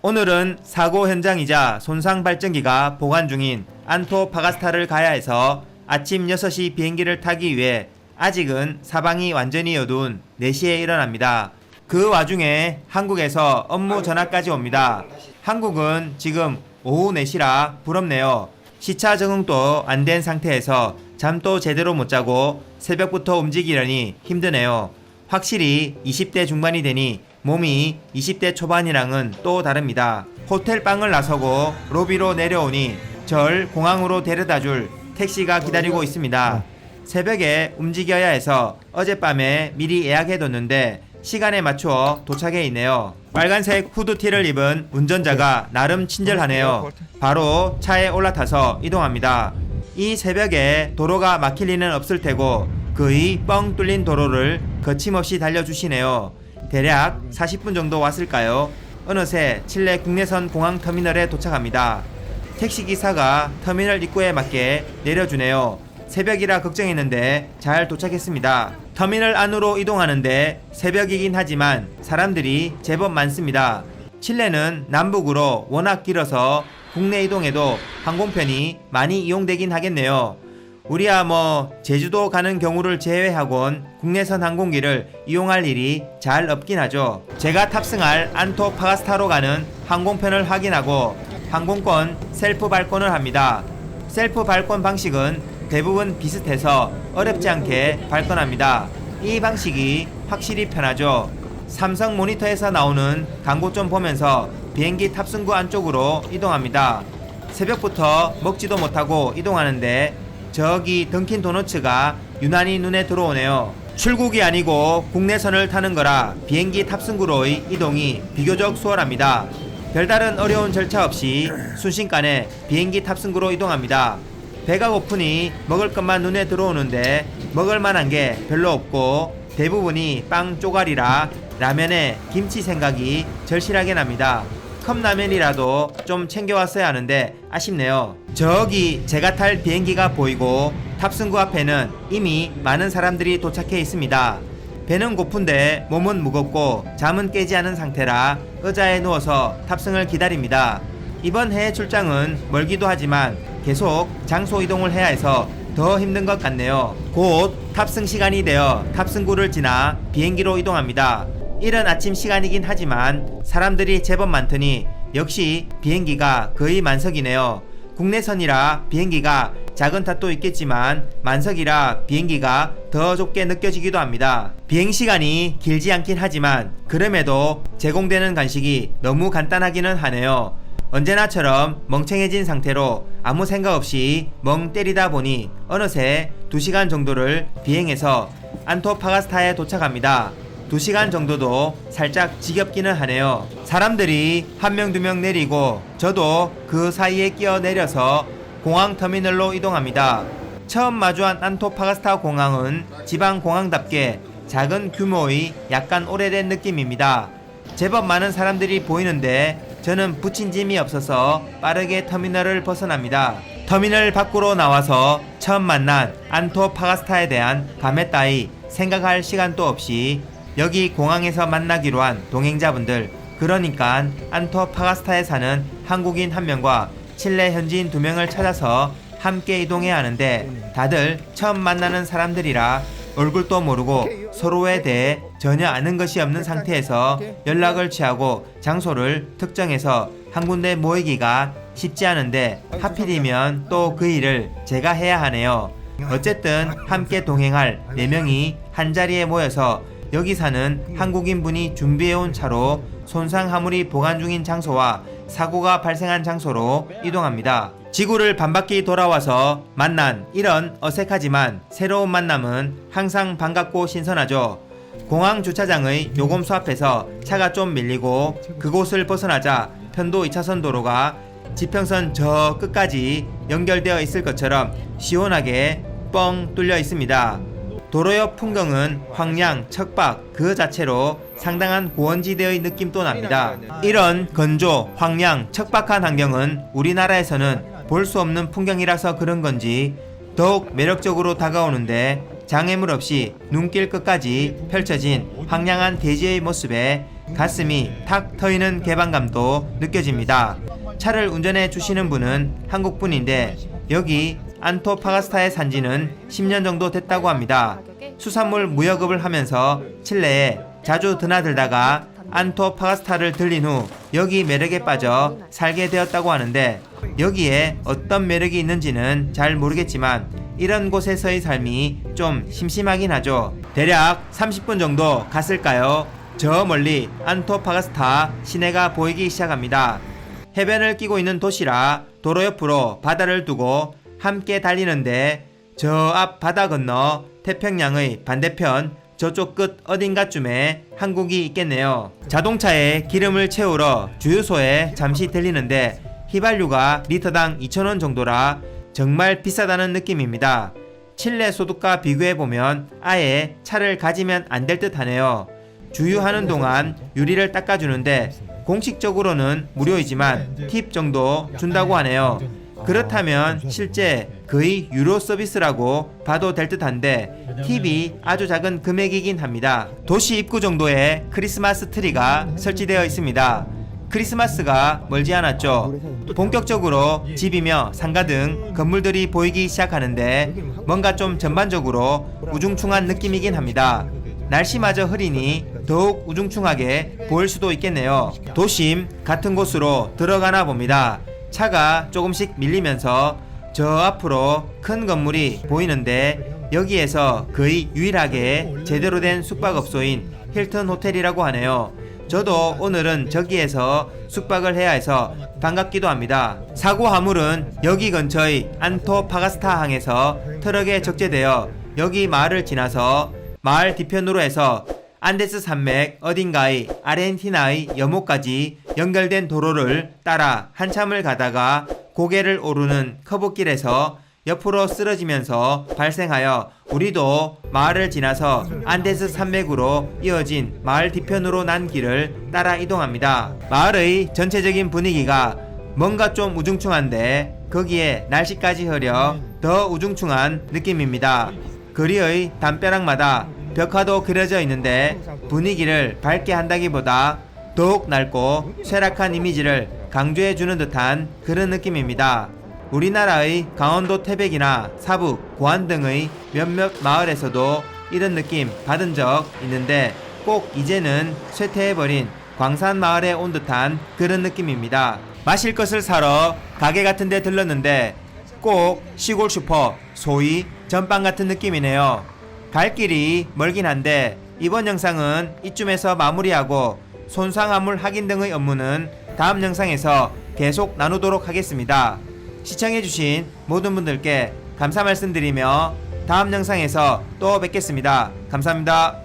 오늘은 사고 현장이자 손상 발전기가 보관 중인 안토파가스타를 가야 해서 아침 6시 비행기를 타기 위해 아직은 사방이 완전히 어두운 4시에 일어납니다. 그 와중에 한국에서 업무 전화까지 옵니다. 한국은 지금 오후 4시라 부럽네요. 시차 적응도 안 된 상태에서 잠도 제대로 못 자고 새벽부터 움직이려니 힘드네요. 확실히 20대 중반이 되니 몸이 20대 초반이랑은 또 다릅니다. 호텔 방을 나서고 로비로 내려오니 절 공항으로 데려다줄 택시가 기다리고 있습니다. 새벽에 움직여야 해서 어젯밤에 미리 예약해뒀는데 시간에 맞추어 도착해 있네요. 빨간색 후드티를 입은 운전자가 나름 친절하네요. 바로 차에 올라타서 이동합니다. 이 새벽에 도로가 막힐 리는 없을 테고 거의 뻥 뚫린 도로를 거침없이 달려주시네요. 대략 40분 정도 왔을까요? 어느새 칠레 국내선 공항 터미널에 도착합니다. 택시기사가 터미널 입구에 맞게 내려주네요. 새벽이라 걱정했는데 잘 도착했습니다. 터미널 안으로 이동하는데 새벽이긴 하지만 사람들이 제법 많습니다. 칠레는 남북으로 워낙 길어서 국내 이동에도 항공편이 많이 이용되긴 하겠네요. 우리야 제주도 가는 경우를 제외하곤 국내선 항공기를 이용할 일이 잘 없긴 하죠. 제가 탑승할 안토파가스타로 가는 항공편을 확인하고 항공권 셀프 발권을 합니다. 셀프 발권 방식은 대부분 비슷해서 어렵지 않게 발권합니다. 이 방식이 확실히 편하죠. 삼성 모니터에서 나오는 광고 좀 보면서 비행기 탑승구 안쪽으로 이동합니다. 새벽부터 먹지도 못하고 이동하는데 저기 던킨 도너츠가 유난히 눈에 들어오네요. 출국이 아니고 국내선을 타는 거라 비행기 탑승구로의 이동이 비교적 수월합니다. 별다른 어려운 절차 없이 순식간에 비행기 탑승구로 이동합니다. 배가 고프니 먹을 것만 눈에 들어오는데 먹을 만한 게 별로 없고 대부분이 빵 쪼가리라 라면에 김치 생각이 절실하게 납니다. 컵라면이라도 좀 챙겨왔어야 하는데 아쉽네요. 저기 제가 탈 비행기가 보이고 탑승구 앞에는 이미 많은 사람들이 도착해 있습니다. 배는 고픈데 몸은 무겁고 잠은 깨지 않은 상태라 의자에 누워서 탑승을 기다립니다. 이번 해외 출장은 멀기도 하지만 계속 장소 이동을 해야 해서 더 힘든 것 같네요. 곧 탑승 시간이 되어 탑승구를 지나 비행기로 이동합니다. 이른 아침 시간이긴 하지만 사람들이 제법 많더니 역시 비행기가 거의 만석이네요. 국내선이라 비행기가 작은 탓도 있겠지만 만석이라 비행기가 더 좁게 느껴지기도 합니다. 비행시간이 길지 않긴 하지만 그럼에도 제공되는 간식이 너무 간단하기는 하네요. 언제나처럼 멍청해진 상태로 아무 생각 없이 멍 때리다 보니 어느새 2시간 정도를 비행해서 안토파가스타에 도착합니다. 2시간 정도도 살짝 지겹기는 하네요. 사람들이 한 명, 2명 내리고 저도 그 사이에 끼어 내려서 공항 터미널로 이동합니다. 처음 마주한 안토파가스타 공항은 지방 공항답게 작은 규모의 약간 오래된 느낌입니다. 제법 많은 사람들이 보이는데 저는 붙인 짐이 없어서 빠르게 터미널을 벗어납니다. 터미널 밖으로 나와서 처음 만난 안토파가스타에 대한 감에 따위 생각할 시간도 없이 여기 공항에서 만나기로 한 동행자분들, 그러니까 안토파가스타에 사는 한국인 1명과 칠레 현지인 2명을 찾아서 함께 이동해야 하는데 다들 처음 만나는 사람들이라 얼굴도 모르고 서로에 대해 전혀 아는 것이 없는 상태에서 연락을 취하고 장소를 특정해서 한 군데 모이기가 쉽지 않은데 하필이면 또 그 일을 제가 해야 하네요. 어쨌든 함께 동행할 4명이 한자리에 모여서 여기 사는 한국인 분이 준비해온 차로 손상 화물이 보관 중인 장소와 사고가 발생한 장소로 이동합니다. 지구를 반바퀴 돌아와서 만난 이런 어색하지만 새로운 만남은 항상 반갑고 신선하죠. 공항 주차장의 요금소 앞에서 차가 좀 밀리고 그곳을 벗어나자 편도 2차선 도로가 지평선 저 끝까지 연결되어 있을 것처럼 시원하게 뻥 뚫려 있습니다. 도로 옆 풍경은 황량, 척박 그 자체로 상당한 고원지대의 느낌도 납니다. 이런 건조, 황량, 척박한 환경은 우리나라에서는 볼 수 없는 풍경이라서 그런 건지 더욱 매력적으로 다가오는데 장애물 없이 눈길 끝까지 펼쳐진 황량한 대지의 모습에 가슴이 탁 트이는 개방감도 느껴집니다. 차를 운전해 주시는 분은 한국분인데 여기 안토파가스타의 산지는 10년 정도 됐다고 합니다. 수산물 무역업을 하면서 칠레에 자주 드나들다가 안토파가스타를 들린 후 여기 매력에 빠져 살게 되었다고 하는데 여기에 어떤 매력이 있는지는 잘 모르겠지만 이런 곳에서의 삶이 좀 심심하긴 하죠. 대략 30분 정도 갔을까요? 저 멀리 안토파가스타 시내가 보이기 시작합니다. 해변을 끼고 있는 도시라 도로 옆으로 바다를 두고 함께 달리는데 저 앞 바다 건너 태평양의 반대편 저쪽 끝 어딘가쯤에 한국이 있겠네요. 자동차에 기름을 채우러 주유소에 잠시 들리는데 휘발유가 리터당 2,000원 정도라 정말 비싸다는 느낌입니다. 칠레 소득과 비교해보면 아예 차를 가지면 안 될 듯 하네요. 주유하는 동안 유리를 닦아주는데 공식적으로는 무료이지만 팁 정도 준다고 하네요. 그렇다면 실제 거의 유료 서비스라고 봐도 될 듯한데 팁이 아주 작은 금액이긴 합니다. 도시 입구 정도에 크리스마스 트리가 설치되어 있습니다. 크리스마스가 멀지 않았죠. 본격적으로 집이며 상가 등 건물들이 보이기 시작하는데 뭔가 좀 전반적으로 우중충한 느낌이긴 합니다. 날씨마저 흐리니 더욱 우중충하게 보일 수도 있겠네요. 도심 같은 곳으로 들어가나 봅니다. 차가 조금씩 밀리면서 저 앞으로 큰 건물이 보이는데 여기에서 거의 유일하게 제대로 된 숙박업소인 힐튼 호텔이라고 하네요. 저도 오늘은 저기에서 숙박을 해야 해서 반갑기도 합니다. 사고 화물은 여기 근처의 안토파가스타 항에서 트럭에 적재되어 여기 마을을 지나서 마을 뒤편으로 해서 안데스 산맥 어딘가의 아르헨티나의 여모까지 연결된 도로를 따라 한참을 가다가 고개를 오르는 커브길에서 옆으로 쓰러지면서 발생하여 우리도 마을을 지나서 안데스 산맥으로 이어진 마을 뒤편으로 난 길을 따라 이동합니다. 마을의 전체적인 분위기가 뭔가 좀 우중충한데 거기에 날씨까지 흐려 더 우중충한 느낌입니다. 거리의 담벼락마다 벽화도 그려져 있는데 분위기를 밝게 한다기보다 더욱 낡고 쇠락한 이미지를 강조해주는 듯한 그런 느낌입니다. 우리나라의 강원도 태백이나 사북, 고안 등의 몇몇 마을에서도 이런 느낌 받은 적 있는데 꼭 이제는 쇠퇴해버린 광산 마을에 온 듯한 그런 느낌입니다. 마실 것을 사러 가게 같은 데 들렀는데 꼭 시골 슈퍼, 소위 전빵 같은 느낌이네요. 갈 길이 멀긴 한데 이번 영상은 이쯤에서 마무리하고 손상화물 확인 등의 업무는 다음 영상에서 계속 나누도록 하겠습니다. 시청해주신 모든 분들께 감사 말씀드리며 다음 영상에서 또 뵙겠습니다. 감사합니다.